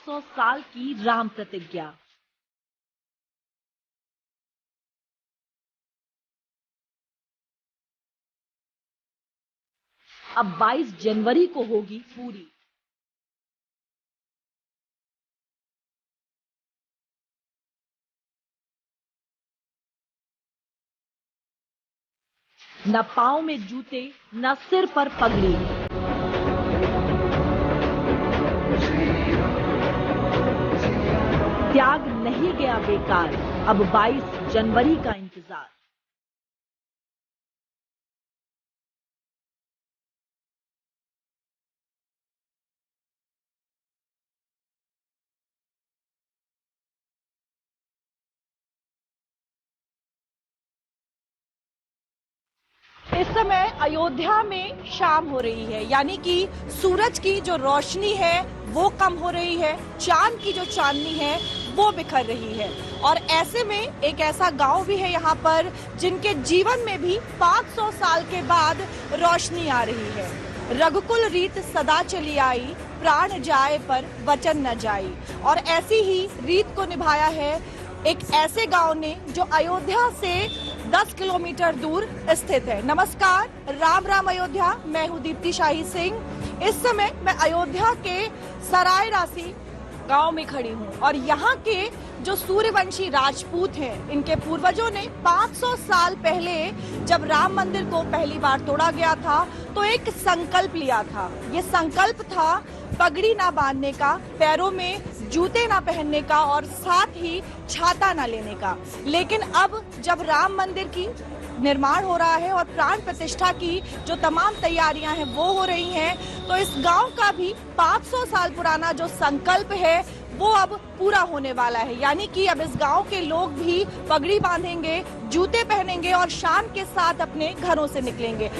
500 साल की राम प्रतिज्ञा। अब 22 जनवरी को होगी पूरी। न पांव में जूते, न सिर पर पगड़ी। त्याग नहीं गया बेकार, अब 22 जनवरी का इंतजार। इस समय अयोध्या में शाम हो रही है, यानी कि सूरज की जो रोशनी है वो कम हो रही है, चांद की जो चांदनी है वो बिखर रही है। और ऐसे में एक ऐसा गांव भी है यहाँ पर जिनके जीवन में भी 500 साल के बाद रोशनी आ रही है। रघुकुल रीत सदा चली आई, प्राण जाए पर वचन न जाई। और ऐसी ही रीत को निभाया है एक ऐसे गांव ने जो अयोध्या से 10 किलोमीटर दूर स्थित है। नमस्कार, राम राम अयोध्या, मैं हूं दीप्ति शाही सिंह। इस समय मैं अयोध्या के सराय राशि गांव में खड़ी हूं और यहाँ के जो सूर्यवंशी राजपूत हैं, इनके पूर्वजों ने 500 साल पहले जब राम मंदिर को पहली बार तोड़ा गया था तो एक संकल्प लिया था। ये संकल्प था पगड़ी ना बांधने का, पैरों में जूते ना पहनने का और साथ ही छाता ना लेने का। लेकिन अब जब राम मंदिर की निर्माण हो रहा है और प्राण प्रतिष्ठा की जो तमाम तैयारियां हैं वो हो रही हैं, तो इस गांव का भी 500 साल पुराना जो संकल्प है वो अब पूरा होने वाला है। यानी कि अब इस गांव के लोग भी पगड़ी बांधेंगे, जूते पहनेंगे और शान के साथ अपने घरों से निकलेंगे।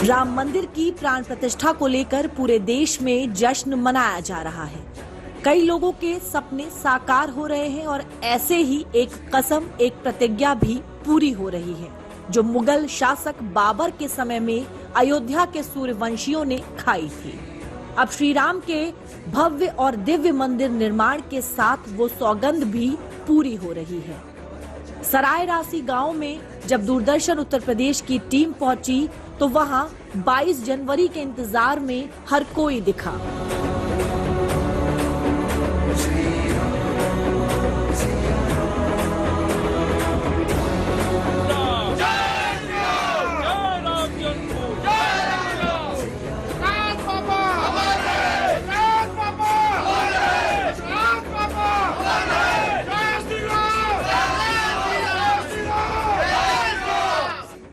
राम मंदिर की प्राण प्रतिष्ठा को लेकर पूरे देश में जश्न मनाया जा रहा है। कई लोगों के सपने साकार हो रहे हैं और ऐसे ही एक कसम, एक प्रतिज्ञा भी पूरी हो रही है जो मुगल शासक बाबर के समय में अयोध्या के सूर्यवंशियों ने खाई थी। अब श्री राम के भव्य और दिव्य मंदिर निर्माण के साथ वो सौगंध भी पूरी हो रही है। सराय राशि गांव में जब दूरदर्शन उत्तर प्रदेश की टीम पहुंची तो वहां 22 जनवरी के इंतजार में हर कोई दिखा।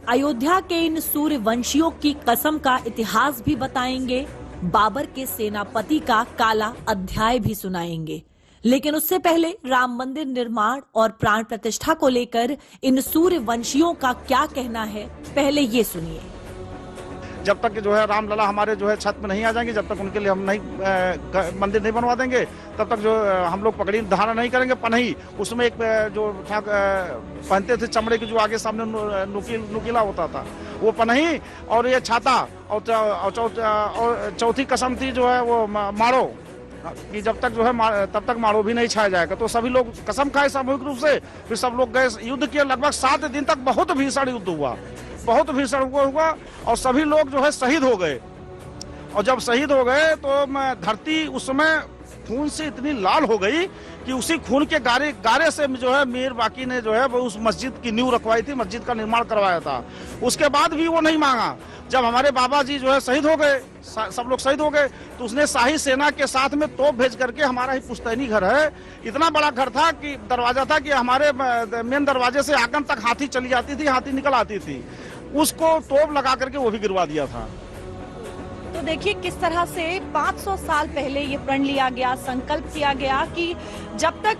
अयोध्या के इन सूर्यवंशियों की कसम का इतिहास भी बताएंगे, बाबर के सेनापति का काला अध्याय भी सुनाएंगे। लेकिन उससे पहले राम मंदिर निर्माण और प्राण प्रतिष्ठा को लेकर इन सूर्यवंशियों का क्या कहना है, पहले ये सुनिए। जब तक जो है राम लला हमारे जो है छत में नहीं आ जाएंगे, जब तक उनके लिए हम नहीं मंदिर नहीं बनवा देंगे, तब तक जो हम लोग पगड़ी धारण नहीं करेंगे। पनही उसमें एक जो पहनते थे चमड़े की, जो आगे सामने नुकीला होता था, वो पनही और ये छाता और चौथी कसम थी जो है वो मारो, कि जब तक जो है तब तक मारो भी नहीं छाया जाएगा। तो सभी लोग कसम खाए सामूहिक रूप से, फिर सब लोग गए, युद्ध किए। लगभग 7 दिन तक बहुत भीषण युद्ध हुआ, बहुत भीषण हुआ और सभी लोग जो है शहीद हो गए। और जब शहीद हो गए तो धरती उस समय खून से इतनी लाल हो गई कि उसी खून के गारे से जो है मीर बाकी ने जो है वो उस मस्जिद की नींव रखवाई थी, मस्जिद का निर्माण करवाया था। उसके बाद भी वो नहीं मांगा। जब हमारे बाबा जी जो है शहीद हो गए, सब लोग शहीद हो गए, तो उसने शाही सेना के साथ में तोप भेज करके, हमारा ही पुश्तैनी घर है, इतना बड़ा घर था कि दरवाजा था कि हमारे मेन दरवाजे से आंगन तक हाथी चली जाती थी, हाथी निकल आती थी, उसको तोप लगा करके वो भी गिरवा दिया था। तो देखिए किस तरह से 500 साल पहले ये प्रण लिया गया, संकल्प किया गया कि जब तक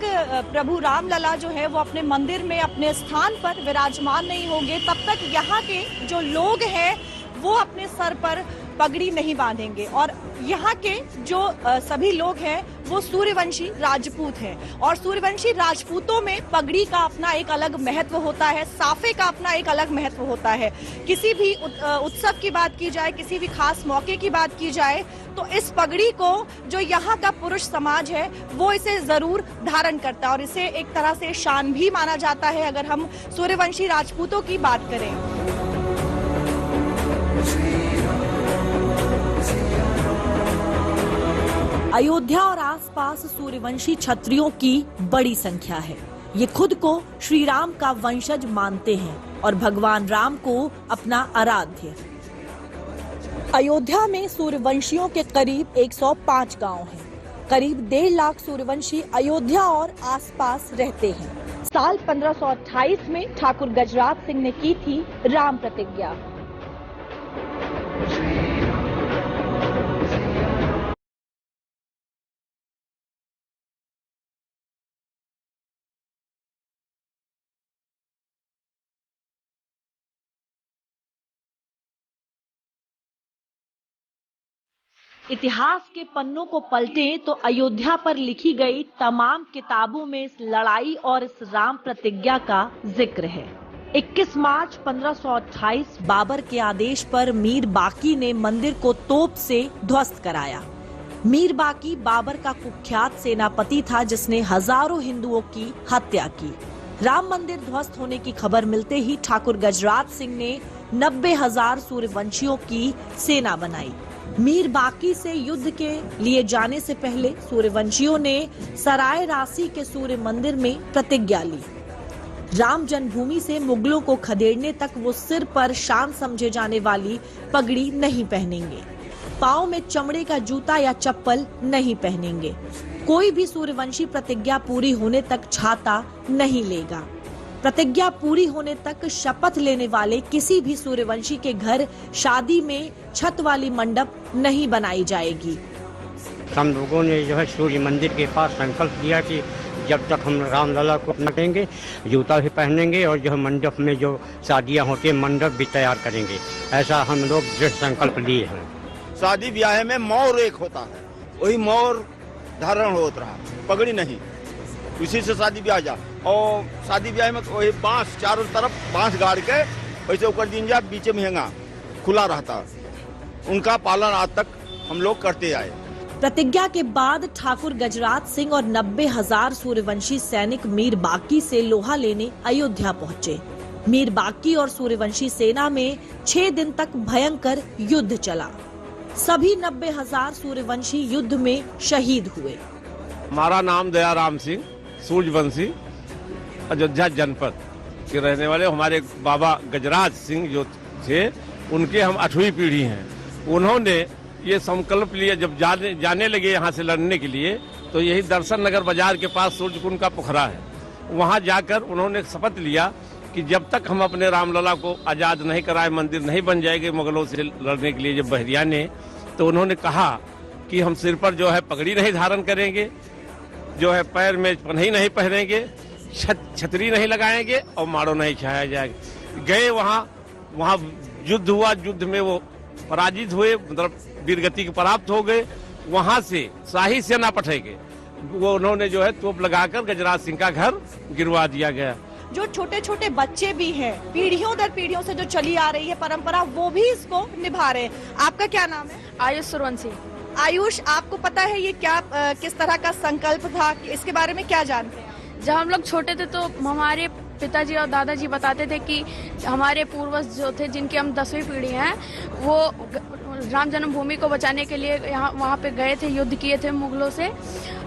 प्रभु रामलला जो है वो अपने मंदिर में अपने स्थान पर विराजमान नहीं होंगे, तब तक यहाँ के जो लोग हैं वो अपने सर पर पगड़ी नहीं बांधेंगे। और यहाँ के जो सभी लोग हैं वो सूर्यवंशी राजपूत हैं और सूर्यवंशी राजपूतों में पगड़ी का अपना एक अलग महत्व होता है, साफे का अपना एक अलग महत्व होता है। किसी भी उत्सव की बात की जाए, किसी भी खास मौके की बात की जाए तो इस पगड़ी को जो यहाँ का पुरुष समाज है वो इसे जरूर धारण करता है और इसे एक तरह से शान भी माना जाता है अगर हम सूर्यवंशी राजपूतों की बात करें। अयोध्या और आसपास सूर्यवंशी क्षत्रियों की बड़ी संख्या है। ये खुद को श्री राम का वंशज मानते हैं और भगवान राम को अपना आराध्य। अयोध्या में सूर्यवंशियों के करीब 105 गांव हैं। करीब 1.5 लाख सूर्यवंशी अयोध्या और आसपास रहते हैं। साल 1528 में ठाकुर गजराज सिंह ने की थी राम प्रतिज्ञा। इतिहास के पन्नों को पलटें तो अयोध्या पर लिखी गई तमाम किताबों में इस लड़ाई और इस राम प्रतिज्ञा का जिक्र है। 21 मार्च 1528 बाबर के आदेश पर मीर बाकी ने मंदिर को तोप से ध्वस्त कराया। मीर बाकी बाबर का कुख्यात सेनापति था जिसने हजारों हिंदुओं की हत्या की। राम मंदिर ध्वस्त होने की खबर मिलते ही ठाकुर गजराज सिंह ने 90,000 सूर्यवंशियों की सेना बनाई। मीर बाकी से युद्ध के लिए जाने से पहले सूर्यवंशियों ने सराय राशि के सूर्य मंदिर में प्रतिज्ञा ली। राम जन्मभूमि से मुगलों को खदेड़ने तक वो सिर पर शान समझे जाने वाली पगड़ी नहीं पहनेंगे। पाँव में चमड़े का जूता या चप्पल नहीं पहनेंगे। कोई भी सूर्यवंशी प्रतिज्ञा पूरी होने तक छाता नहीं लेगा। प्रतिज्ञा पूरी होने तक शपथ लेने वाले किसी भी सूर्यवंशी के घर शादी में छत वाली मंडप नहीं बनाई जाएगी। हम लोगों ने जो है सूर्य मंदिर के पास संकल्प लिया कि जब तक हम रामलला को अपना करेंगे, जूता भी पहनेंगे और जो मंडप में जो शादियां होती है मंडप भी तैयार करेंगे। ऐसा हम लोग दृढ़ संकल्प लिए हैं। शादी ब्याह में मोर एक होता है, वही मोर धारण होता रहा, पगड़ी नहीं। उसी से शादी ब्याह जा और शादी ब्याह में वही बांस चारों तरफ बांस गाड़ के वैसे ऊपर दिन जा बीच में हेंगा खुला रहता। उनका पालन आज तक हम लोग करते आए। प्रतिज्ञा के बाद ठाकुर गजराज सिंह और 90,000 सूर्यवंशी सैनिक मीर बाकी से लोहा लेने अयोध्या पहुंचे। मीर बाकी और सूर्यवंशी सेना में 6 दिन तक भयंकर युद्ध चला। सभी 90,000 सूर्यवंशी युद्ध में शहीद हुए। हमारा नाम दयाराम सिंह, सूर्यवंशी, अयोध्या जनपद के रहने वाले। हमारे बाबा गजराज सिंह जो थे उनके हम 8वीं पीढ़ी हैं। उन्होंने ये संकल्प लिया जब जाने लगे यहाँ से लड़ने के लिए, तो यही दर्शन नगर बाजार के पास सूर्यकुंड का पोखरा है, वहाँ जाकर उन्होंने शपथ लिया कि जब तक हम अपने रामलला को आजाद नहीं कराए, मंदिर नहीं बन जाएंगे मुगलों से लड़ने के लिए। जब बहरिया ने तो उन्होंने कहा कि हम सिर पर जो है पगड़ी नहीं धारण करेंगे, जो है पैर में पन्ही नहीं पहनेंगे, छतरी नहीं लगाएंगे और मारो नहीं छाया जाएगा। गए वहाँ युद्ध हुआ। युद्ध में वो पराजित हुए, मतलब वीरगति के प्राप्त हो गए। वहाँ से शाही सेना पठेगे वो उन्होंने जो है तोप लगाकर गजराज सिंह का घर गिरवा दिया गया। जो छोटे छोटे बच्चे भी हैं, पीढ़ियों दर पीढ़ियों से जो चली आ रही है परंपरा, वो भी इसको निभा रहे हैं। आपका क्या नाम है? आयुष सूर्यवंशी। आयुष, आपको पता है ये क्या किस तरह का संकल्प था, इसके बारे में क्या जानते हैं? जब हम लोग छोटे थे तो हमारे पिताजी और दादाजी बताते थे कि हमारे पूर्वज जो थे, जिनकी हम 10वीं पीढ़ी हैं, वो राम जन्मभूमि को बचाने के लिए वहाँ पे गए थे, युद्ध किए थे मुगलों से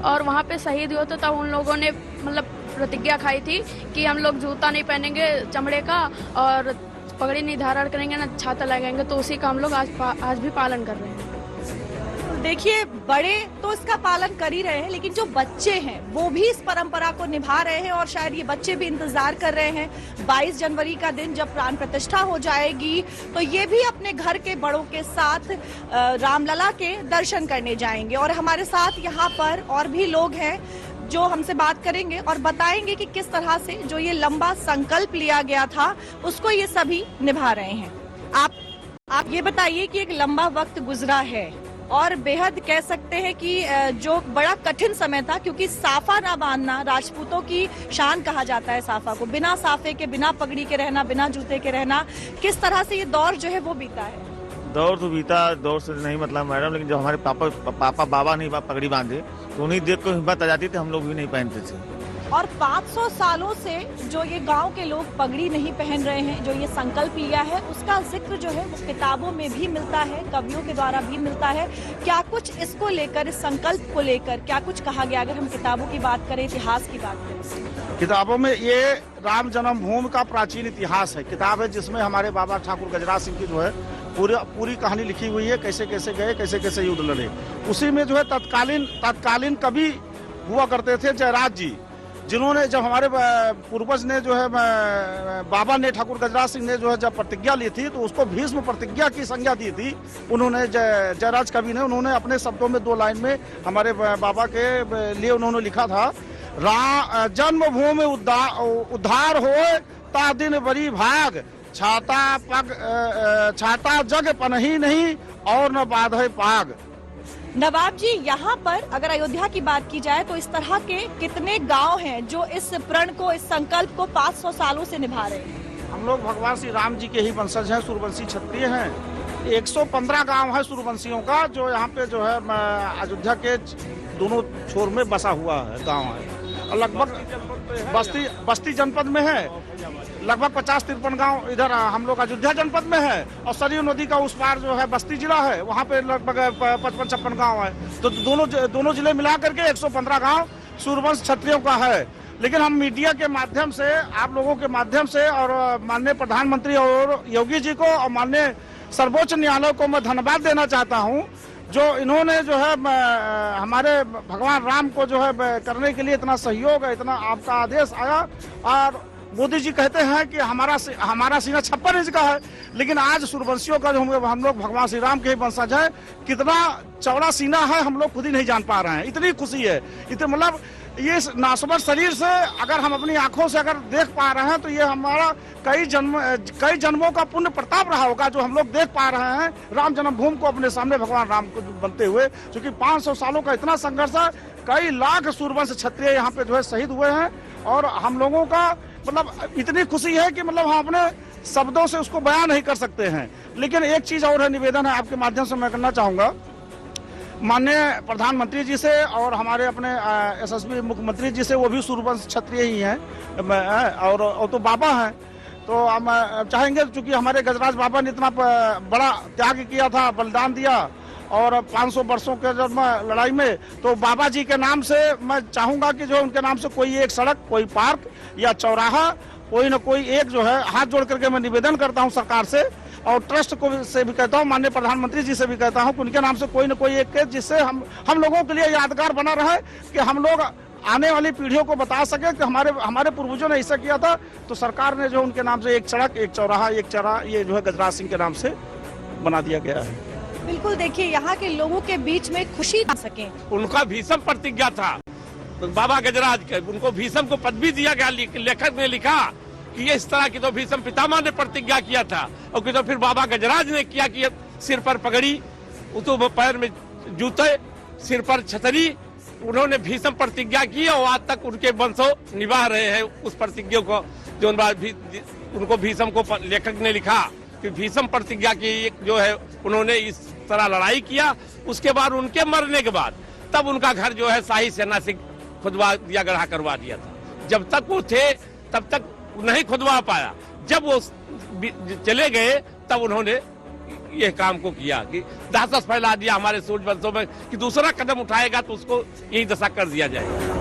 और वहाँ पे शहीद हुए। तो तब उन लोगों ने मतलब प्रतिज्ञा खाई थी कि हम लोग जूता नहीं पहनेंगे चमड़े का और पगड़ी नहीं धारण करेंगे, ना छाता लगाएंगे। तो उसी का हम लोग आज भी पालन कर रहे हैं। देखिए, बड़े तो इसका पालन कर ही रहे हैं, लेकिन जो बच्चे हैं वो भी इस परंपरा को निभा रहे हैं और शायद ये बच्चे भी इंतजार कर रहे हैं 22 जनवरी का दिन जब प्राण प्रतिष्ठा हो जाएगी, तो ये भी अपने घर के बड़ों के साथ रामलला के दर्शन करने जाएंगे। और हमारे साथ यहाँ पर और भी लोग हैं जो हमसे बात करेंगे और बताएंगे कि किस तरह से जो ये लंबा संकल्प लिया गया था उसको ये सभी निभा रहे हैं। आप ये बताइए कि एक लंबा वक्त गुजरा है, और बेहद कह सकते हैं कि जो बड़ा कठिन समय था, क्योंकि साफा ना बांधना राजपूतों की शान कहा जाता है। साफा को बिना साफे के, बिना पगड़ी के रहना, बिना जूते के रहना, किस तरह से ये दौर जो है वो बीता है? दौर तो बीता, दौर से नहीं मतलब मैडम, लेकिन जब हमारे पापा बाबा नहीं पगड़ी बांधे तो उन्हीं देख को हिम्मत आ जाती थी, हम लोग भी नहीं पहनते थे। और 500 सालों से जो ये गांव के लोग पगड़ी नहीं पहन रहे हैं, जो ये संकल्प लिया है, उसका जिक्र जो है वो किताबों में भी मिलता है, कवियों के द्वारा भी मिलता है। क्या कुछ इसको लेकर, इस संकल्प को लेकर क्या कुछ कहा गया? अगर हम किताबों की बात करें, इतिहास की बात करें, किताबों में ये राम जन्मभूमि का प्राचीन इतिहास है, किताब है जिसमें हमारे बाबा ठाकुर गजराज सिंह की जो है पूरी कहानी लिखी हुई है, कैसे कैसे गए, कैसे कैसे युद्ध लड़े। उसी में जो है तत्कालीन कवि हुआ करते थे जयराज जी, जिन्होंने जब हमारे पूर्वज ने जो है बाबा ने ठाकुर गजराज सिंह ने जो है जब प्रतिज्ञा ली थी तो उसको भीष्म प्रतिज्ञा की संज्ञा दी थी उन्होंने, जयराज कवि ने, उन्होंने अपने शब्दों में 2 लाइन में हमारे बाबा के लिए उन्होंने लिखा था, जन्मभूमि उद्धार हो ता दिन बड़ी भाग, छाता जग पनही नहीं और न बाधे पाग। नवाब जी, यहाँ पर अगर अयोध्या की बात की जाए तो इस तरह के कितने गांव हैं जो इस प्रण को, इस संकल्प को 500 सालों से निभा रहे हैं? हम लोग भगवान श्री राम जी के ही वंशज हैं, सूर्यवंशी क्षत्रिय हैं। 115 गांव है सूर्यवंशियों का, जो यहाँ पे जो है अयोध्या के दोनों छोर में बसा हुआ है गांव है, और लगभग बस्ती जनपद में है, लगभग 50-53 गांव इधर हम लोग अयोध्या जनपद में है, और सरयू नदी का उस पार जो है बस्ती जिला है, वहाँ पे लगभग 55-56 गांव है। तो दोनों जिले मिलाकर के 115 गांव सूर्यवंश क्षत्रियों का है। लेकिन हम मीडिया के माध्यम से, आप लोगों के माध्यम से, और माननीय प्रधानमंत्री और योगी जी को और माननीय सर्वोच्च न्यायालय को मैं धन्यवाद देना चाहता हूँ, जो इन्होंने जो है हमारे भगवान राम को जो है करने के लिए इतना सहयोग है, इतना आपका आदेश आया। और मोदी जी कहते हैं कि हमारा सीना 56 इंच का है, लेकिन आज सूर्यवंशियों का जो हम लोग भगवान श्री राम के ही वंशज हैं, कितना चौड़ा सीना है हम लोग खुद ही नहीं जान पा रहे हैं। इतनी खुशी है, इतने मतलब ये नासमर शरीर से अगर हम अपनी आंखों से अगर देख पा रहे हैं तो ये हमारा कई जन्मों का पुण्य प्रताप रहा होगा, जो हम लोग देख पा रहे हैं राम जन्मभूमि को अपने सामने भगवान राम को बनते हुए। क्योंकि 500 सालों का इतना संघर्ष है, कई लाख सूर्यवंश क्षत्रिय यहाँ पे जो है शहीद हुए हैं, और हम लोगों का मतलब इतनी खुशी है कि मतलब हम अपने शब्दों से उसको बयान नहीं कर सकते हैं। लेकिन एक चीज और है, निवेदन है आपके माध्यम से मैं करना चाहूंगा माननीय प्रधानमंत्री जी से और हमारे अपने यशस्वी मुख्यमंत्री जी से, वो भी सूर्यवंश क्षत्रिय ही हैं और तो बाबा हैं। तो हम चाहेंगे, चूंकि हमारे गजराज बाबा ने इतना बड़ा त्याग किया था, बलिदान दिया, और 500 वर्षों के जब लड़ाई में, तो बाबा जी के नाम से मैं चाहूंगा कि जो उनके नाम से कोई एक सड़क, कोई पार्क या चौराहा, कोई न कोई एक जो है, हाथ जोड़ करके मैं निवेदन करता हूं सरकार से, और ट्रस्ट को से भी कहता हूं, माननीय प्रधानमंत्री जी से भी कहता हूं कि उनके नाम से कोई न कोई एक, जिससे हम लोगों के लिए यादगार बना रहे कि हम लोग आने वाली पीढ़ियों को बता सके कि हमारे पूर्वजों ने ऐसा किया था। तो सरकार ने जो उनके नाम से एक सड़क, एक चौराहा, एक चौरा, ये जो है गजराज सिंह के नाम से बना दिया गया है। बिल्कुल, देखिए यहाँ के लोगों के बीच में खुशी आ सके। उनका भीषम प्रतिज्ञा था, तो बाबा गजराज के, उनको भीषम को पदवी दिया गया। लेखक ने लिखा कि ये इस तरह की तो भीषम पितामह ने प्रतिज्ञा किया था, और कि तो फिर बाबा गजराज ने किया कि सिर पर पगड़ी, तो पैर में जूते, सिर पर छतरी, उन्होंने भीषम प्रतिज्ञा की, और आज तक उनके वंशों निभा रहे हैं उस प्रतिज्ञा को, जो उनको भीषम को लेखक ने लिखा कि भीषम प्रतिज्ञा की जो है उन्होंने इस तरह लड़ाई किया। उसके बाद उनके मरने के बाद तब उनका घर जो है शाही सेना से खुदवा दिया, गढ़ा करवा दिया था। जब तक वो थे तब तक नहीं खुदवा पाया, जब वो चले गए तब उन्होंने ये काम को किया कि दहशत फैला दिया हमारे सूर्यवंशों में कि दूसरा कदम उठाएगा तो उसको यही दशा कर दिया जाएगा।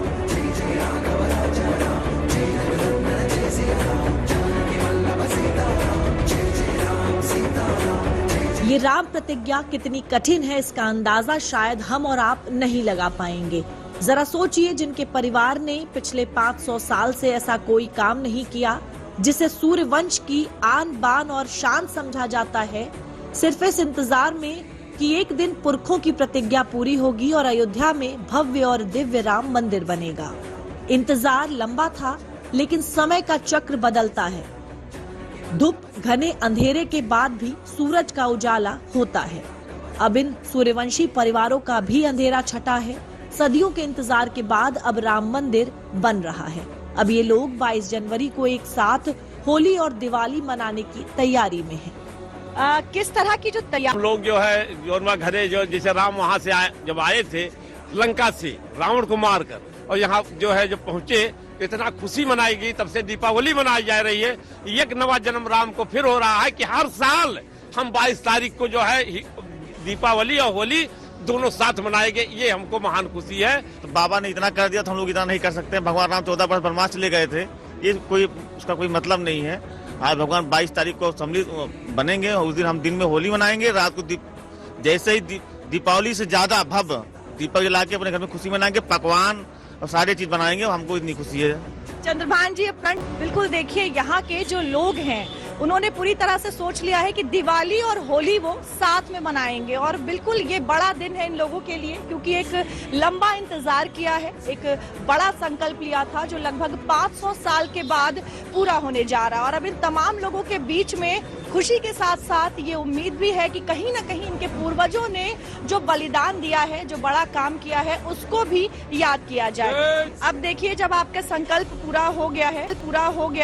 ये राम प्रतिज्ञा कितनी कठिन है, इसका अंदाजा शायद हम और आप नहीं लगा पाएंगे। जरा सोचिए, जिनके परिवार ने पिछले 500 साल से ऐसा कोई काम नहीं किया जिसे सूर्यवंश की आन बान और शान समझा जाता है, सिर्फ इस इंतजार में कि एक दिन पुरखों की प्रतिज्ञा पूरी होगी और अयोध्या में भव्य और दिव्य राम मंदिर बनेगा। इंतजार लंबा था, लेकिन समय का चक्र बदलता है। धूप घने अंधेरे के बाद भी सूरज का उजाला होता है। अब इन सूर्यवंशी परिवारों का भी अंधेरा छटा है। सदियों के इंतजार के बाद अब राम मंदिर बन रहा है। अब ये लोग 22 जनवरी को एक साथ होली और दिवाली मनाने की तैयारी में हैं। किस तरह की जो तैयारी हम लोग जो है जोरमा घरे जो जैसे राम वहाँ से जब आए थे लंका से रावण को मारकर और यहाँ जो है जब पहुँचे तो इतना खुशी मनाई गई, तब से दीपावली मनाई जा रही है। एक नवा जन्म राम को फिर हो रहा है कि हर साल हम 22 तारीख को जो है दीपावली और होली दोनों साथ मनाएंगे। ये हमको महान खुशी है। तो बाबा ने इतना कर दिया तो हम लोग इतना नहीं कर सकते। भगवान राम 14 वर्ष वनवास चले गए थे, ये कोई उसका कोई मतलब नहीं है। आज भगवान 22 तारीख को सम्मिलित बनेंगे और उस दिन हम दिन में होली मनाएंगे, रात को जैसे ही दीपावली से ज्यादा भव्य दीपक जला के अपने घर में खुशी मनाएंगे, पकवान और सारी चीज बनाएंगे। हमको इतनी खुशी है। चंद्रभान जी फ्रंट बिल्कुल देखिए, यहाँ के जो लोग हैं उन्होंने पूरी तरह से सोच लिया है कि दिवाली और होली वो साथ में मनाएंगे और बिल्कुल ये बड़ा दिन है इन लोगों के लिए, क्योंकि एक लंबा इंतजार किया है, एक बड़ा संकल्प लिया था जो लगभग 500 साल के बाद पूरा होने जा रहा है। और अब इन तमाम लोगों के बीच में खुशी के साथ साथ ये उम्मीद भी है कि कहीं ना कहीं इनके पूर्वजों ने जो बलिदान दिया है, जो बड़ा काम किया है, उसको भी याद किया जाए। अब देखिए, जब आपका संकल्प पूरा हो गया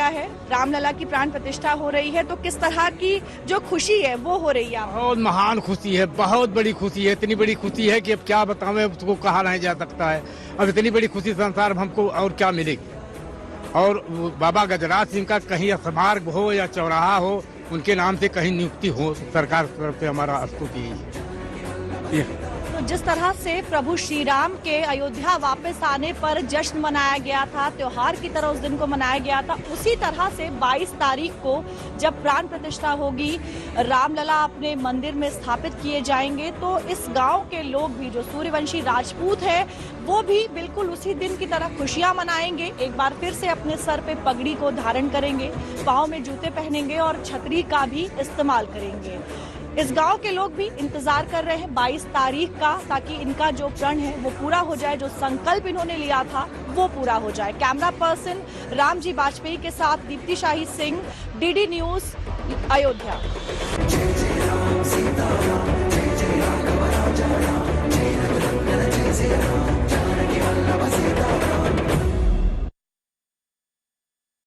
है, रामलला की प्राण प्रतिष्ठा हो रही है, तो किस तरह की जो खुशी है वो हो रही है? बहुत महान खुशी है, बहुत बड़ी खुशी है। इतनी बड़ी खुशी है कि अब क्या बतावें, उसको कहा नहीं जा सकता है। अब इतनी बड़ी खुशी संसार में हमको और क्या मिलेगी। और बाबा गजराज सिंह का कहीं स्मारक हो या चौराहा हो, उनके नाम से कहीं नियुक्ति हो, सरकार की तरफ से हमारा स्तुति है। तो जिस तरह से प्रभु श्री राम के अयोध्या वापस आने पर जश्न मनाया गया था, त्योहार की तरह उस दिन को मनाया गया था, उसी तरह से 22 तारीख को जब प्राण प्रतिष्ठा होगी, रामलला अपने मंदिर में स्थापित किए जाएंगे, तो इस गांव के लोग भी जो सूर्यवंशी राजपूत है वो भी बिल्कुल उसी दिन की तरह खुशियां मनाएंगे। एक बार फिर से अपने सर पे पगड़ी को धारण करेंगे, पाँव में जूते पहनेंगे और छतरी का भी इस्तेमाल करेंगे। इस गांव के लोग भी इंतजार कर रहे हैं 22 तारीख का, ताकि इनका जो प्रण है वो पूरा हो जाए, जो संकल्प इन्होंने लिया था वो पूरा हो जाए। कैमरा पर्सन रामजी वाजपेयी के साथ दीप्ति शाही सिंह, डीडी न्यूज, अयोध्या।